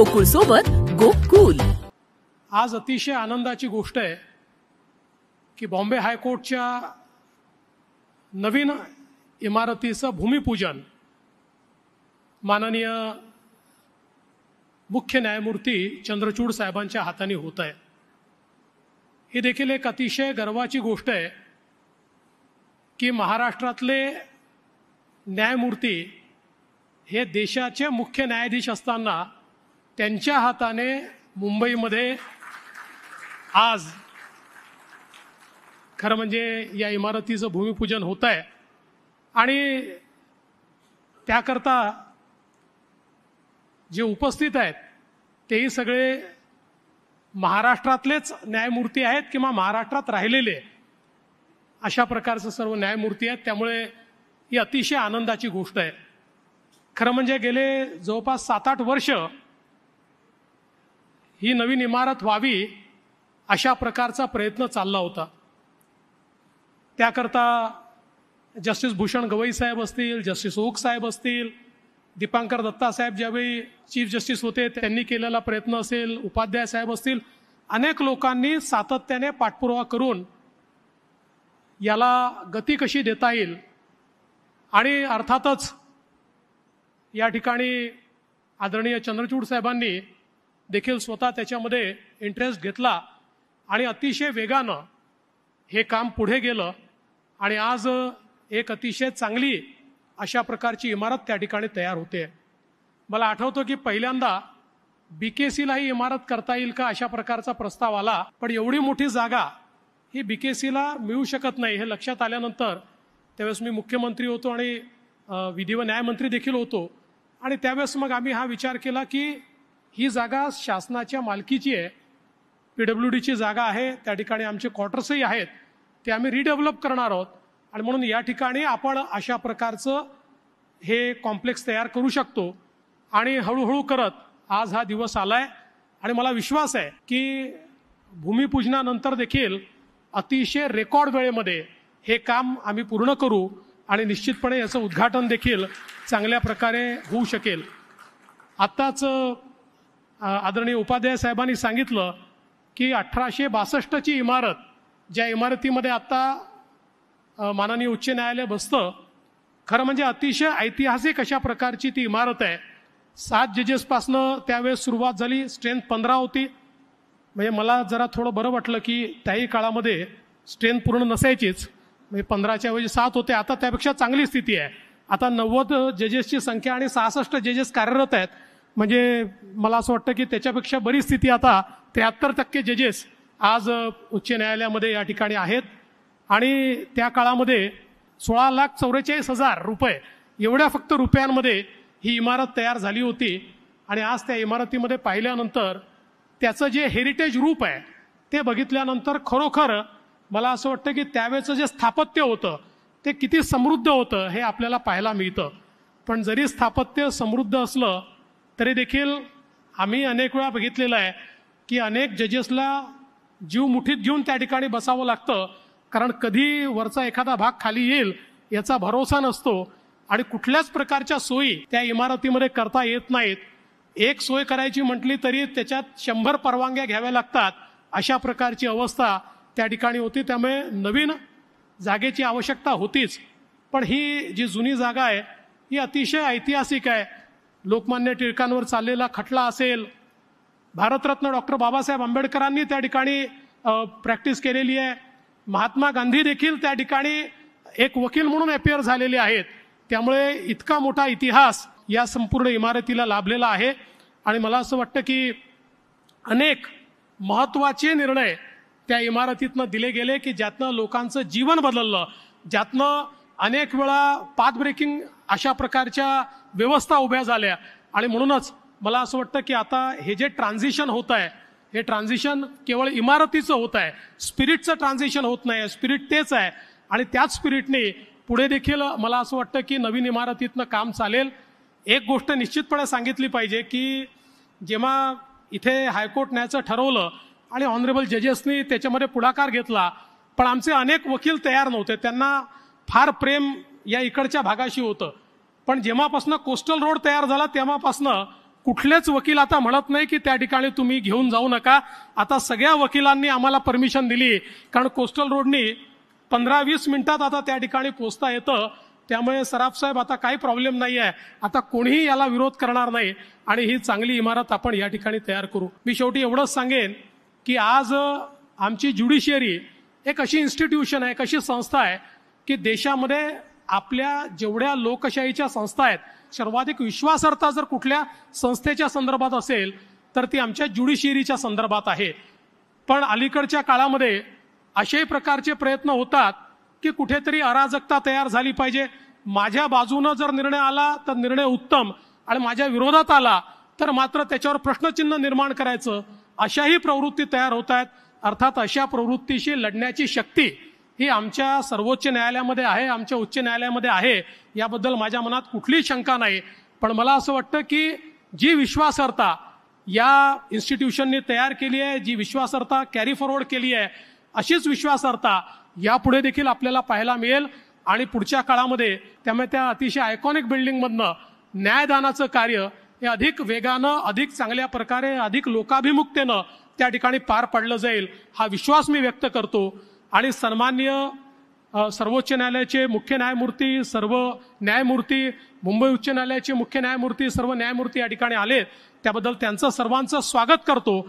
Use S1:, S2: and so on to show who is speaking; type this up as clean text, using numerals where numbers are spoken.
S1: गोकुळ सोबत गोकुल।
S2: आज अतिशय आनंदाची गोष्ट आहे की बॉम्बे हायकोर्टच्या नवीन इमारतीचं भूमिपूजन माननीय मुख्य न्यायमूर्ती चंद्रचूड साहेबांच्या हाताने होत आहे। ही देखील एक अतिशय गर्वाची गोष्ट आहे की महाराष्ट्रातले न्यायमूर्ती हे देशाचे मुख्य न्यायाधीश असताना त्यांच्या हाताने मुंबईमध्ये आज खरं म्हणजे या इमारतीचं भूमिपूजन होत आहे आणि त्याकरता जे उपस्थित आहेत तेही सगळे महाराष्ट्रातलेच न्यायमूर्ती आहेत किंवा महाराष्ट्रात राहिलेले अशा प्रकारचे सर्व न्यायमूर्ती आहेत। त्यामुळे ही अतिशय आनंदाची गोष्ट आहे। खरं म्हणजे गेले जवळपास 7-8 वर्ष ही नवीन इमारत व्हावी अशा प्रकारचा प्रयत्न चालला होता। त्याकरता जस्टिस भूषण गवई साहेब असतील, जस्टिस ओक साहेब असतील, दीपांकर दत्ता साहेब ज्यावेळी चीफ जस्टिस होते त्यांनी केलेला प्रयत्न असेल, उपाध्याय साहेब असतील, अनेक लोकांनी सातत्याने पाठपुरावा करून याला गती कशी देता येईल आणि अर्थातच या ठिकाणी आदरणीय चंद्रचूड साहेबांनी देखील स्वतः त्याच्यामध्ये इंटरेस्ट घेतला आणि अतिशय वेगानं हे काम पुढे गेलं आणि आज एक अतिशय चांगली अशा प्रकारची इमारत त्या ठिकाणी तयार होते। मला आठवतं की पहिल्यांदा बीकेसीला ही इमारत करता येईल का अशा प्रकारचा प्रस्ताव आला, पण एवढी मोठी जागा ही बीकेसीला मिळू शकत नाही हे लक्षात आल्यानंतर त्यावेळेस मी मुख्यमंत्री होतो आणि विधी व न्यायमंत्री देखील होतो आणि त्यावेळेस मग आम्ही हा विचार केला की ही जागा शासनाच्या मालकीची आहे, PWDची जागा आहे, त्या ठिकाणी आमचे क्वार्टर्सही आहेत, ते आम्ही रिडेव्हलप करणार आहोत आणि म्हणून या ठिकाणी आपण अशा प्रकारचं हे कॉम्प्लेक्स तयार करू शकतो आणि हळूहळू करत आज हा दिवस आलाय आणि मला विश्वास आहे की भूमिपूजनानंतर देखील अतिशय रेकॉर्ड वेळेमध्ये हे काम आम्ही पूर्ण करू आणि निश्चितपणे याचं उद्घाटन देखील चांगल्या प्रकारे होऊ शकेल। आत्ताच आदरणीय उपाध्याय साहेबांनी सांगितलं की 1862ची इमारत ज्या इमारतीमध्ये आत्ता माननीय उच्च न्यायालय बसतं, खरं म्हणजे अतिशय ऐतिहासिक अशा प्रकारची ती इमारत आहे। 7 जजेसपासनं त्यावेळेस सुरुवात झाली, स्ट्रेंथ 15 होती। म्हणजे मला जरा थोडं बरं वाटलं की त्याही काळामध्ये स्ट्रेंथ पूर्ण नसायचीच, म्हणजे 15च्या ऐवजी 7 होते। आता त्यापेक्षा चांगली स्थिती आहे, आता 90 जजेसची संख्या आणि 66 जजेस कार्यरत आहेत। म्हणजे मला असं वाटतं की त्याच्यापेक्षा बरी स्थिती आता 73% जजेस आज उच्च न्यायालयामध्ये या ठिकाणी आहेत आणि त्या काळामध्ये 16,44,000 रुपये एवढ्या फक्त रुपयांमध्ये ही इमारत तयार झाली होती आणि आज त्या इमारतीमध्ये पाहिल्यानंतर त्याचं जे हेरिटेज रूप आहे ते बघितल्यानंतर खरोखर मला असं वाटतं की त्यावेळेचं जे स्थापत्य होतं ते किती समृद्ध होतं हे आपल्याला पाहायला मिळतं। पण जरी स्थापत्य समृद्ध असलं तरी देखील आम्ही अनेक वेळा बघितलेलं आहे की अनेक जजेसला जीव मुठीत घेऊन त्या ठिकाणी बसावं लागतं, कारण कधी वरचा एखादा भाग खाली येईल याचा भरोसा नसतो आणि कुठल्याच प्रकारच्या सोयी त्या इमारतीमध्ये करता येत नाहीत। एक सोय करायची म्हटली तरी त्याच्यात 100 परवानग्या घ्याव्या लागतात, अशा प्रकारची अवस्था त्या ठिकाणी होती। त्यामुळे नवीन जागेची आवश्यकता होतीच, पण ही जी जुनी जागा आहे ही अतिशय ऐतिहासिक आहे। लोकमान्य टिळकांवर चाललेला खटला असेल, भारतरत्न डॉक्टर बाबासाहेब आंबेडकरांनी त्या ठिकाणी प्रॅक्टिस केलेली आहे, महात्मा गांधी देखील त्या ठिकाणी एक वकील म्हणून अपियर झालेले आहेत। त्यामुळे इतका मोठा इतिहास या संपूर्ण इमारतीला लाभलेला आहे आणि मला असं वाटतं की अनेक महत्त्वाचे निर्णय त्या इमारतीतनं दिले गेले की ज्यातनं लोकांचं जीवन बदललं, ज्यातनं अनेक वेळा पाथ ब्रेकिंग अशा प्रकारच्या व्यवस्था उभ्या झाल्या आणि म्हणूनच मला असं वाटतं की आता हे जे ट्रान्झिशन होत आहे हे ट्रान्झिशन केवळ इमारतीचं होत आहे, स्पिरिटचं ट्रान्झिशन होत नाही, स्पिरिट तेच आहे आणि त्याच स्पिरिटने पुढे देखील मला असं वाटतं की नवीन इमारतीतनं काम चालेल। एक गोष्ट निश्चितपणे सांगितली पाहिजे की जेव्हा इथे हायकोर्ट न्यायचं ठरवलं आणि ऑनरेबल जजेसनी त्याच्यामध्ये पुढाकार घेतला, पण आमचे अनेक वकील तयार नव्हते, त्यांना फार प्रेम या इकडच्या भागाशी होतं, पण जेव्हापासून कोस्टल रोड तयार झाला तेव्हापासून कुठलेच वकील आता म्हणत नाही की त्या ठिकाणी तुम्ही घेऊन जाऊ नका. आता सगळ्या वकिलांनी आम्हाला परमिशन दिली, कारण कोस्टल रोडनी 15-20 मिनिटात आता त्या ठिकाणी पोहोचता येतं. त्यामुळे सराफ साहेब आता काही प्रॉब्लेम नाही आहे. आता कोणीही याला विरोध करणार नाही आणि ही चांगली इमारत आपण या ठिकाणी तयार करू. मी शेवटी एवढंच सांगेन की आज आमची ज्युडिशियरी एक अशी इन्स्टिट्यूशन आहे, एक अशी संस्था आहे की देशामध्ये आपल्या जेवढ्या लोकशाहीच्या संस्था आहेत, सर्वाधिक विश्वासार्हता जर कुठल्या संस्थेच्या संदर्भात असेल तर ती आमच्या ज्युडिशियरीच्या संदर्भात आहे. पण अलीकडच्या काळामध्ये अशाही प्रकारचे प्रयत्न होतात की कुठेतरी अराजकता तयार झाली पाहिजे. माझ्या बाजूनं जर निर्णय आला तर निर्णय उत्तम, आणि माझ्या विरोधात आला तर मात्र त्याच्यावर प्रश्नचिन्ह निर्माण करायचं, अशाही प्रवृत्ती तयार होत आहेत. अर्थात अशा प्रवृत्तीशी लढण्याची शक्ती ही आमच्या सर्वोच्च न्यायालयामध्ये आहे, आमच्या उच्च न्यायालयामध्ये आहे, याबद्दल माझ्या मनात कुठलीही शंका नाही. पण मला असं वाटतं की जी विश्वासार्हता या इन्स्टिट्यूशनने तयार केली आहे, जी विश्वासार्हता कॅरी फॉरवर्ड केली आहे, अशीच विश्वासार्हता यापुढे देखील आपल्याला पाहायला मिळेल. आणि पुढच्या काळामध्ये त्यामुळे त्या अतिशय आयकॉनिक बिल्डिंगमधनं न्यायदानाचं कार्य हे अधिक वेगानं, अधिक चांगल्या प्रकारे, अधिक लोकाभिमुखतेनं त्या ठिकाणी पार पाडलं जाईल, हा विश्वास मी व्यक्त करतो. आणि सन्माननीय सर्वोच्च न्यायालयाचे मुख्य न्यायमूर्ती, सर्व न्यायमूर्ती, मुंबई उच्च न्यायालयाचे मुख्य न्यायमूर्ती, सर्व न्यायमूर्ती या ठिकाणी आले, त्याबद्दल त्यांचं सर्वांचं स्वागत करतो.